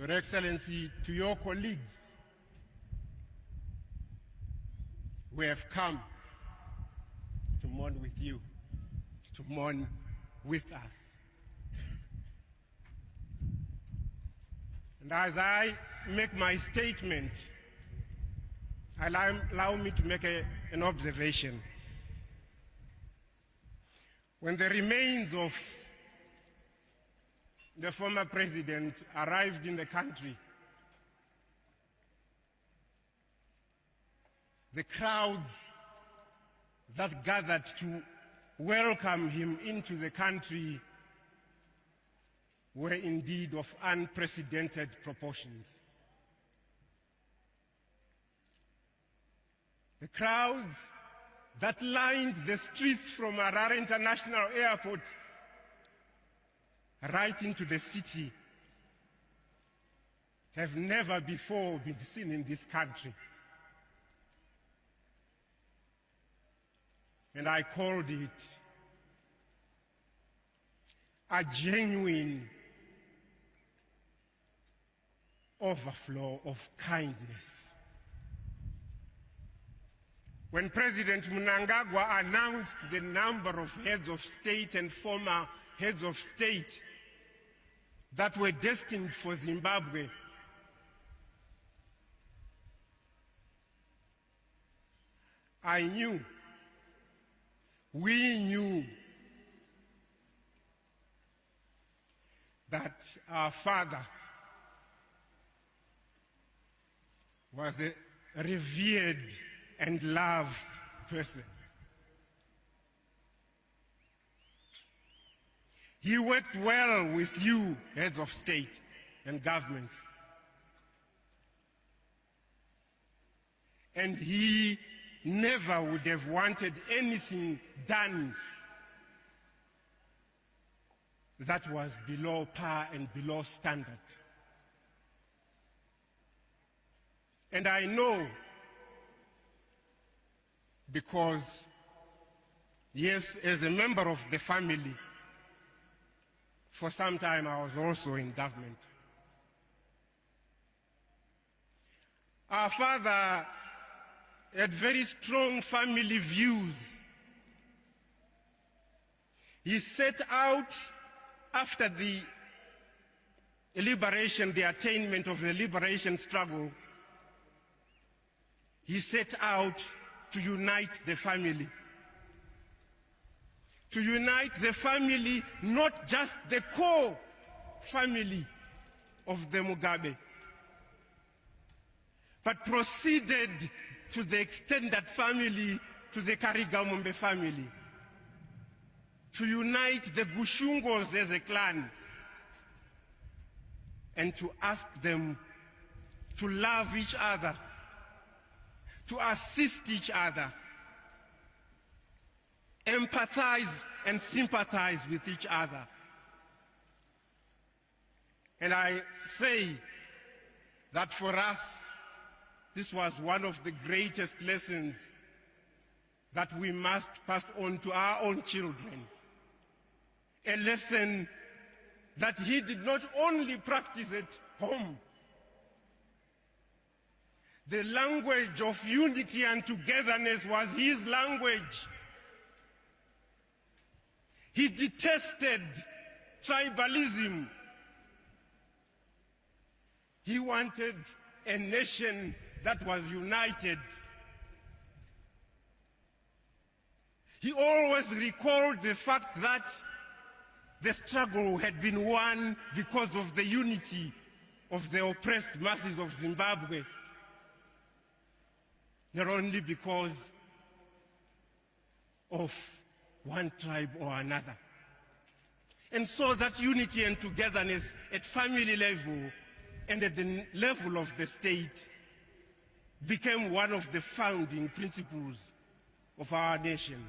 Your Excellency, to your colleagues who have come to mourn with you, to mourn with us. And as I make my statement, allow me to make an observation. When the remains of the former president arrived in the country, the crowds that gathered to welcome him into the country were indeed of unprecedented proportions. The crowds that lined the streets from Harare International Airport right into the city have never before been seen in this country. And I called it a genuine overflow of kindness. When President Mnangagwa announced the number of heads of state and former heads of state that were destined for Zimbabwe, I knew, we knew that our father was a revered and loved person. He worked well with you, heads of state and governments. And he never would have wanted anything done that was below par and below standard. And I know, because, yes, as a member of the family, for some time I was also in government. Our father had very strong family views. He set out after the liberation, the attainment of the liberation struggle, he set out to unite the family. To unite the family, not just the core family of the Mugabe, but proceeded to the extended family, to the Karigamombe family. To unite the Gushungos as a clan, and to ask them to love each other, to assist each other, empathize and sympathize with each other. And I say that for us, this was one of the greatest lessons that we must pass on to our own children. A lesson that he did not only practice at home. The language of unity and togetherness was his language. He detested tribalism. He wanted a nation that was united. He always recalled the fact that the struggle had been won because of the unity of the oppressed masses of Zimbabwe, not only because of one tribe or another. And so that unity and togetherness at family level and at the level of the state became one of the founding principles of our nation.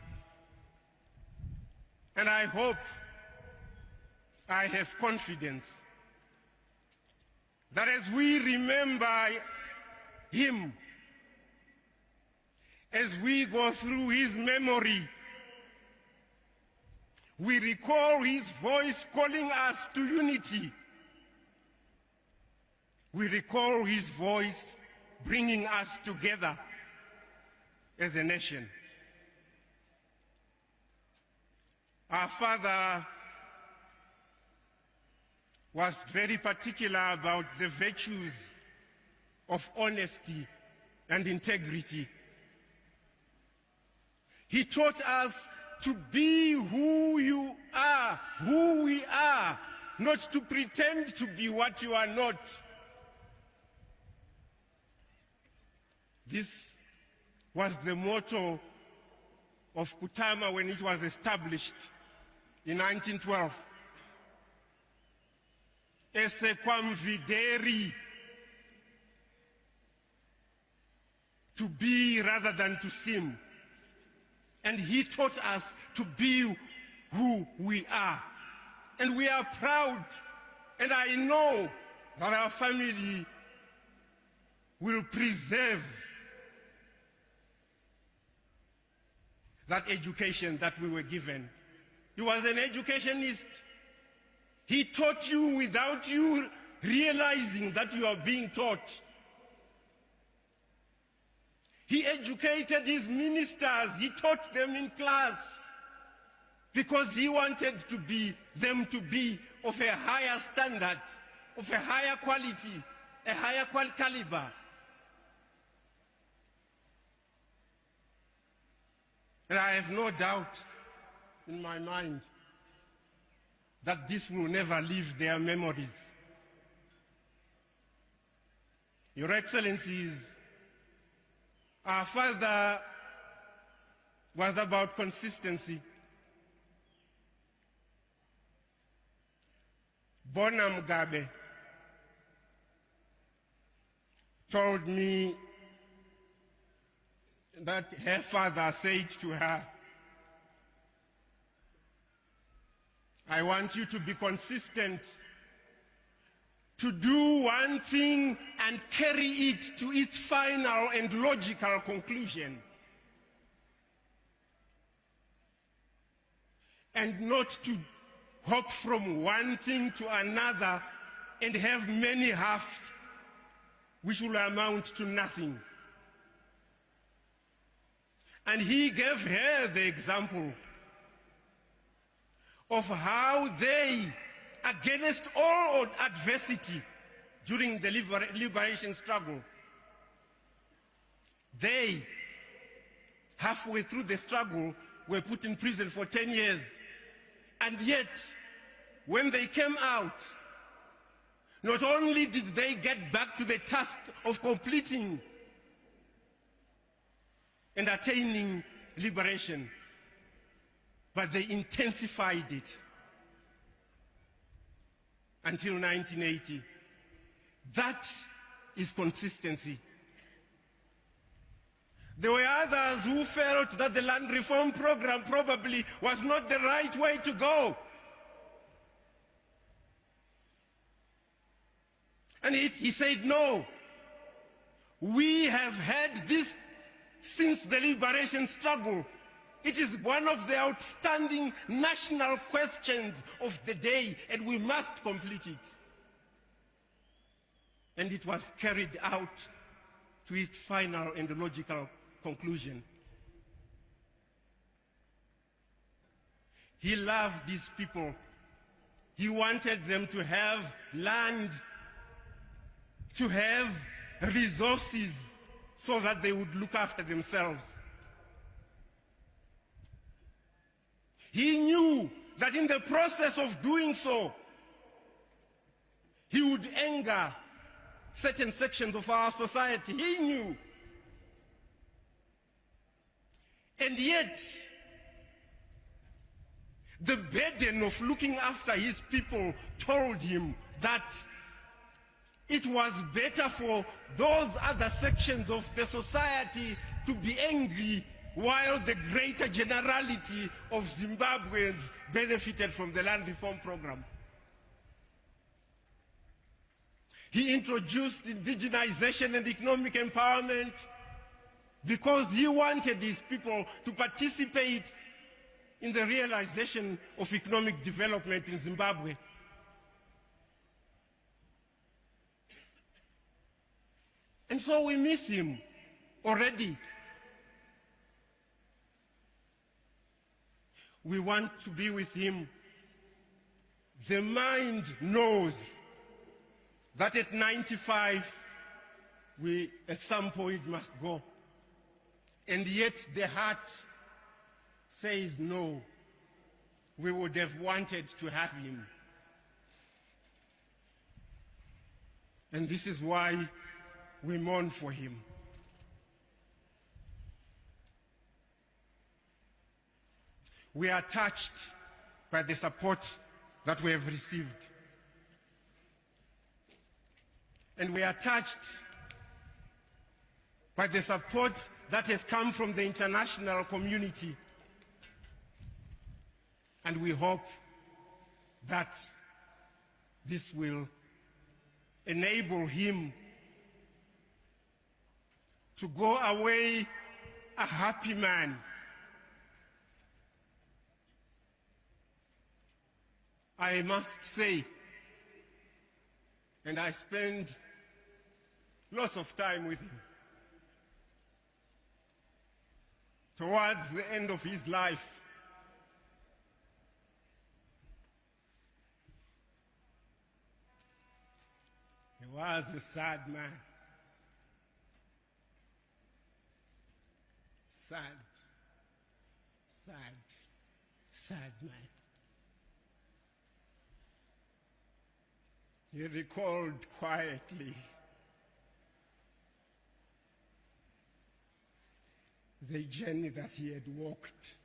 And I hope, I have confidence that as we remember him, as we go through his memory, we recall his voice calling us to unity. we recall his voice bringing us together as a nation. Our father was very particular about the virtues of honesty and integrity. He taught us to be who you are, who we are, not to pretend to be what you are not. This was the motto of Kutama when it was established in 1912. Esse quam videri, to be rather than to seem. And he taught us to be who we are. And we are proud, and I know that our family will preserve that education that we were given. He was an educationist. He taught you without you realizing that you are being taught. He educated his ministers. He taught them in class because he wanted them to be of a higher standard, of a higher quality, a higher caliber. And I have no doubt in my mind that this will never leave their memories. Your Excellencies, our father was about consistency. Bona Mugabe told me that her father said to her, I want you to be consistent, to do one thing and carry it to its final and logical conclusion, and not to hop from one thing to another and have many halves which will amount to nothing. And he gave her the example of how they, against all adversity during the liberation struggle, they, halfway through the struggle, were put in prison for 10 years. And yet, when they came out, not only did they get back to the task of completing and attaining liberation, but they intensified it until 1980. That is consistency. There were others who felt that the land reform program probably was not the right way to go. And he said, no, we have had this since the liberation struggle. It is one of the outstanding national questions of the day, and we must complete it. And it was carried out to its final and logical conclusion. He loved these people. He wanted them to have land, to have resources so that they would look after themselves. He knew that in the process of doing so, he would anger certain sections of our society. He knew. And yet, the burden of looking after his people told him that it was better for those other sections of the society to be angry while the greater generality of Zimbabweans benefited from the land reform program. He introduced indigenization and economic empowerment because he wanted these people to participate in the realization of economic development in Zimbabwe. And so we miss him already. We want to be with him. The mind knows that at 95, we at some point must go. And yet the heart says no. We would have wanted to have him. And this is why we mourn for him. We are touched by the support that we have received. And we are touched by the support that has come from the international community. And we hope that this will enable him to go away a happy man. I must say, and I spend lots of time with him, towards the end of his life, he was a sad man. Sad man. He recalled quietly the journey that he had walked.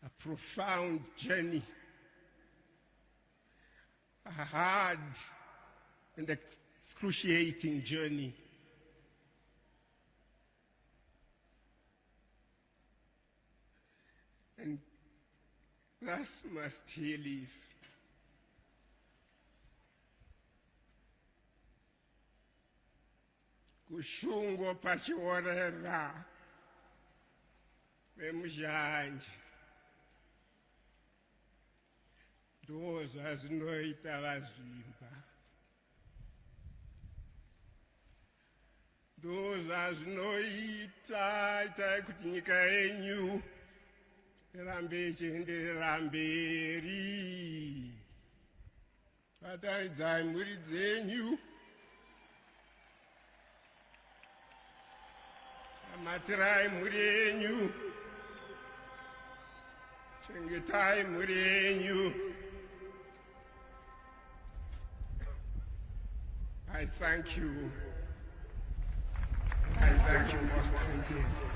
A profound journey, a hard and excruciating journey. And thus must he live. Kushungo pachiorera vemuzhanje ndo zvazvinoita vazvimba, ndo zvazvinoita itai kuti nyika yenyu irambe ichienderera mberi. Batanidzai mhuri dzenyu, samatirai mhuri yenyu, chengetai mhuri yenyu. I thank you. I thank you most sincerely.